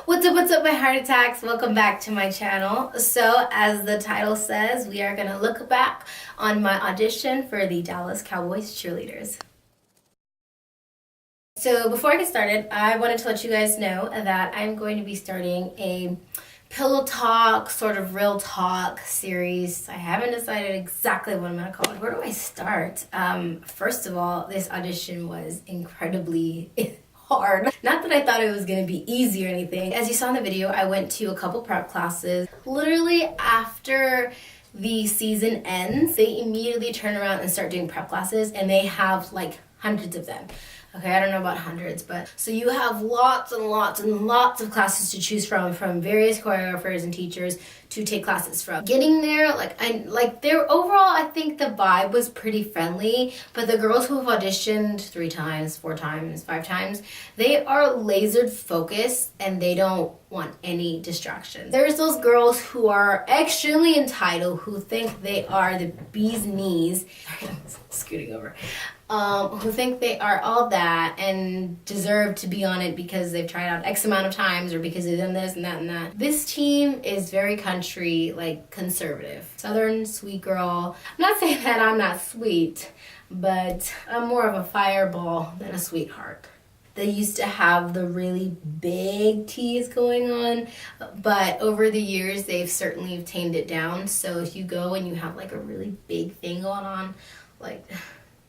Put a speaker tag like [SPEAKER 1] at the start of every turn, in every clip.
[SPEAKER 1] What's up, my heart attacks? Welcome back to my channel. So, as the title says, we are going to look back on my audition for the Dallas Cowboys Cheerleaders. So, before I get started, I wanted to let you guys know that I'm going to be starting a pillow talk, sort of real talk series. I haven't decided exactly what I'm going to call it. Where do I start? First of all, this audition was incredibly hard. Not that I thought it was going to be easy or anything. As you saw in the video, I went to a couple prep classes. Literally after the season ends, they immediately turn around and start doing prep classes, and they have like hundreds of them. Okay, I don't know about hundreds, but so you have lots and lots and lots of classes to choose from various choreographers and teachers to take classes from. Getting there, overall, I think the vibe was pretty friendly, but the girls who have auditioned 3 times, 4 times, 5 times, they are laser focused and they don't want any distractions. There's those girls who are extremely entitled, who think they are the bee's knees. Sorry, I'm scooting over. Who think they are all that and deserve to be on it because they've tried out X amount of times or because they've done this and that and that. This team is very country, like conservative. Southern sweet girl. I'm not saying that I'm not sweet, but I'm more of a fireball than a sweetheart. They used to have the really big teas going on, but over the years they've certainly tamed it down. So if you go and you have like a really big thing going on, like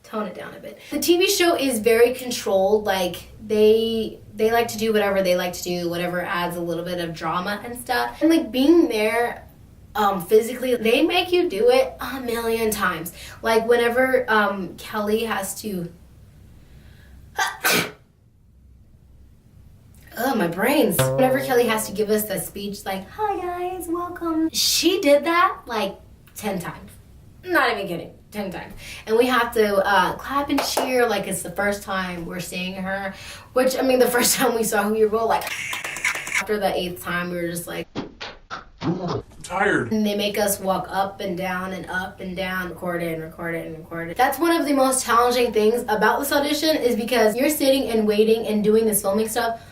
[SPEAKER 1] tone it down a bit. The TV show is very controlled. Like they like to do whatever they like to do, whatever adds a little bit of drama and stuff. And like being there physically, they make you do it a million times. Like whenever Kelly has to oh, my brains. Whenever Kelly has to give us that speech like, hi guys, welcome. She did that like 10 times. Not even kidding. 10 times. And we have to clap and cheer like it's the first time we're seeing her. Which, I mean, the first time we saw her, we were like, after the 8th time, we were just like, I'm tired. And they make us walk up and down, record it and record it and record it. That's one of the most challenging things about this audition, is because you're sitting and waiting and doing this filming stuff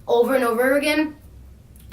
[SPEAKER 1] over and over again.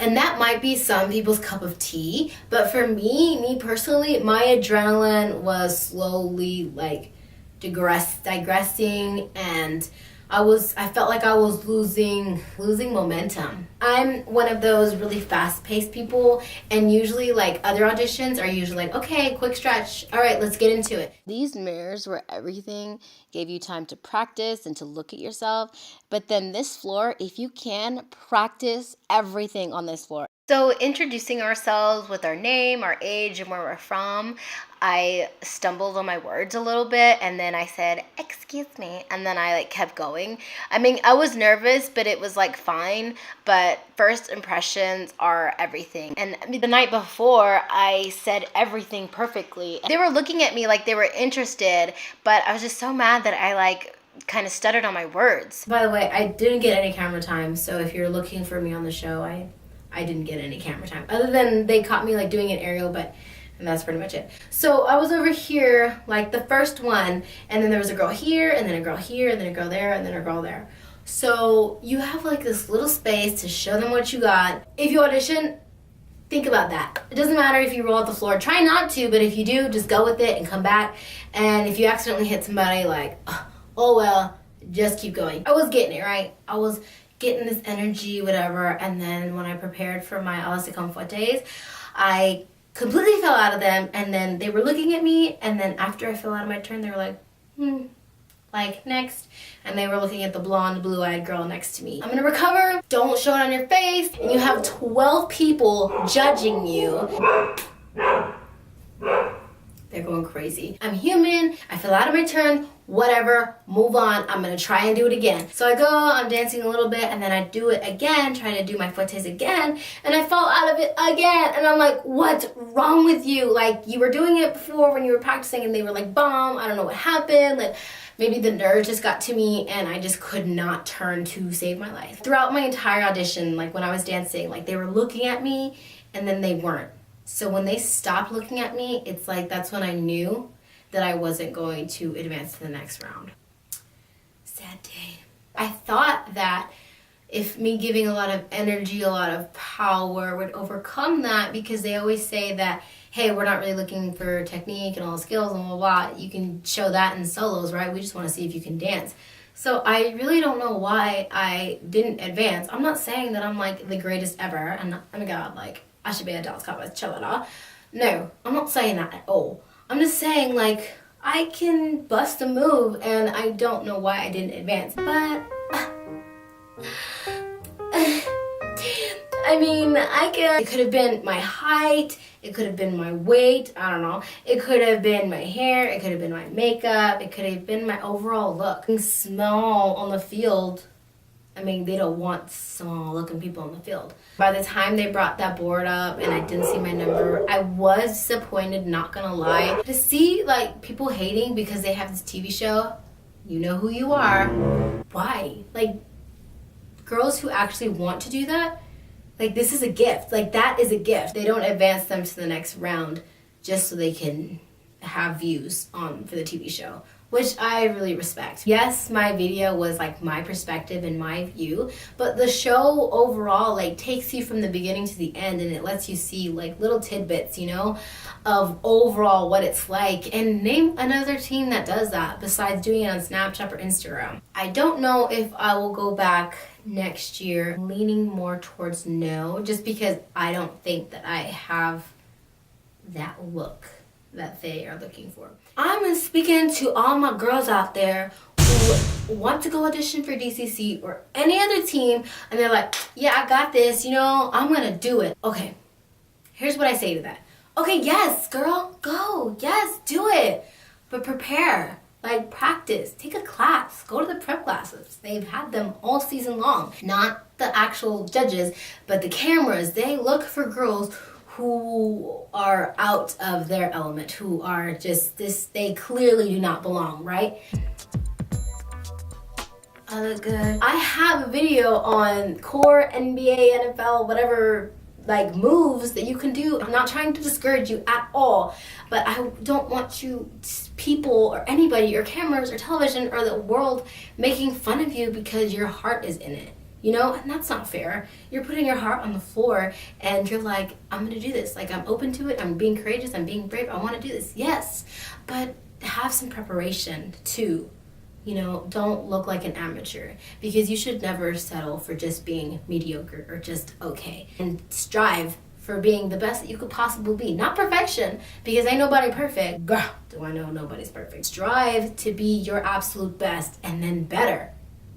[SPEAKER 1] And that might be some people's cup of tea, but for me personally, my adrenaline was slowly like digressing, and I felt like I was losing momentum. I'm one of those really fast-paced people, and usually like other auditions are usually like, okay, quick stretch, all right, let's get into it. These mirrors were everything, gave you time to practice and to look at yourself. But then this floor, if you can, practice everything on this floor. So introducing ourselves with our name, our age, and where we're from, I stumbled on my words a little bit, and then I said, excuse me, and then I like kept going. I mean, I was nervous, but it was like fine, but first impressions are everything. And the night before, I said everything perfectly. They were looking at me like they were interested, but I was just so mad that I like kind of stuttered on my words. By the way, I didn't get any camera time, so if you're looking for me on the show, I didn't get any camera time. Other than they caught me like doing an aerial, and that's pretty much it. So I was over here, like the first one, and then there was a girl here, and then a girl here, and then a girl there, and then a girl there. So you have like this little space to show them what you got. If you audition, think about that. It doesn't matter if you roll out the floor. Try not to, but if you do, just go with it and come back. And if you accidentally hit somebody, like, oh well, just keep going. I was getting it, right? I was getting this energy, whatever, and then when I prepared for my Audition days, I completely fell out of them, and then they were looking at me, and then after I fell out of my turn, they were like, like, next, and they were looking at the blonde, blue-eyed girl next to me. I'm gonna recover, don't show it on your face, and you have 12 people judging you. They're going crazy. I'm human, I fell out of my turn, whatever, move on, I'm gonna try and do it again. So I go, I'm dancing a little bit, and then I do it again, trying to do my footies again, and I fall out of it again, and I'm like, what's wrong with you? Like, you were doing it before when you were practicing, and they were like, bomb, I don't know what happened, like, maybe the nerves just got to me, and I just could not turn to save my life. Throughout my entire audition, like when I was dancing, like they were looking at me, and then they weren't. So when they stopped looking at me, it's like that's when I knew that I wasn't going to advance to the next round. Sad day. I thought that if me giving a lot of energy, a lot of power would overcome that, because they always say that, hey, we're not really looking for technique and all the skills and blah, blah, blah. You can show that in solos, right? We just want to see if you can dance. So I really don't know why I didn't advance. I'm not saying that I'm like the greatest ever and oh my god, like I should be a Dallas Cowboys cheerleader. No, I'm not saying that at all. I'm just saying like I can bust a move and I don't know why I didn't advance. But I mean, it could have been my height, it could have been my weight, I don't know. It could have been my hair, it could have been my makeup, it could have been my overall look. Being small on the field, I mean, they don't want small looking people on the field. By the time they brought that board up and I didn't see my number, I was disappointed, not gonna lie. To see like people hating because they have this TV show, you know who you are. Why? Like, girls who actually want to do that, like this is a gift. Like that is a gift. They don't advance them to the next round just so they can have views for the TV show, which I really respect. Yes, my video was like my perspective and my view, but the show overall like takes you from the beginning to the end and it lets you see like little tidbits, you know, of overall what it's like. And name another team that does that besides doing it on Snapchat or Instagram. I don't know if I will go back next year. I'm leaning more towards no, just because I don't think that I have that look that they are looking for. I'm speaking to all my girls out there who want to go audition for DCC or any other team and they're like, yeah, I got this, you know, I'm gonna do it. Okay, here's what I say to that. Okay, yes, girl, go, yes, do it, but prepare. Like, practice, take a class, go to the prep classes. They've had them all season long. Not the actual judges, but the cameras. They look for girls who are out of their element, who are just this, they clearly do not belong, right? I look good. I have a video on core NBA, NFL, whatever, like moves that you can do. I'm not trying to discourage you at all, but I don't want you, people or anybody or cameras or television or the world making fun of you because your heart is in it. You know, and that's not fair. You're putting your heart on the floor and you're like, I'm gonna do this. Like, I'm open to it, I'm being courageous, I'm being brave, I wanna do this. Yes, but have some preparation too. You know, don't look like an amateur, because you should never settle for just being mediocre or just okay. And strive for being the best that you could possibly be. Not perfection, because ain't nobody perfect. Girl, do I know nobody's perfect. Strive to be your absolute best and then better.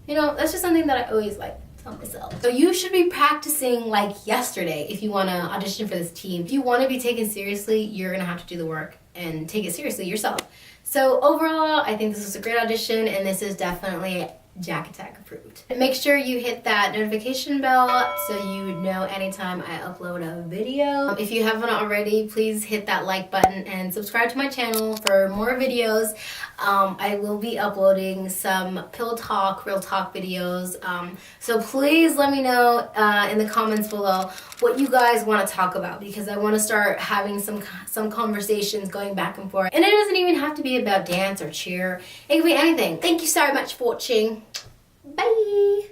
[SPEAKER 1] You know, that's just something that I always like tell myself. So you should be practicing like yesterday if you want to audition for this team. If you want to be taken seriously, you're going to have to do the work and take it seriously yourself. So overall, I think this was a great audition, and this is definitely Jack Attack approved. Make sure you hit that notification bell so you know anytime I upload a video. If you haven't already, please hit that like button and subscribe to my channel for more videos. I will be uploading some pillow talk, real talk videos. So please let me know in the comments below what you guys want to talk about, because I want to start having some conversations going back and forth. And it doesn't even have to be about dance or cheer. It can be anything. Thank you so much for watching. Bye!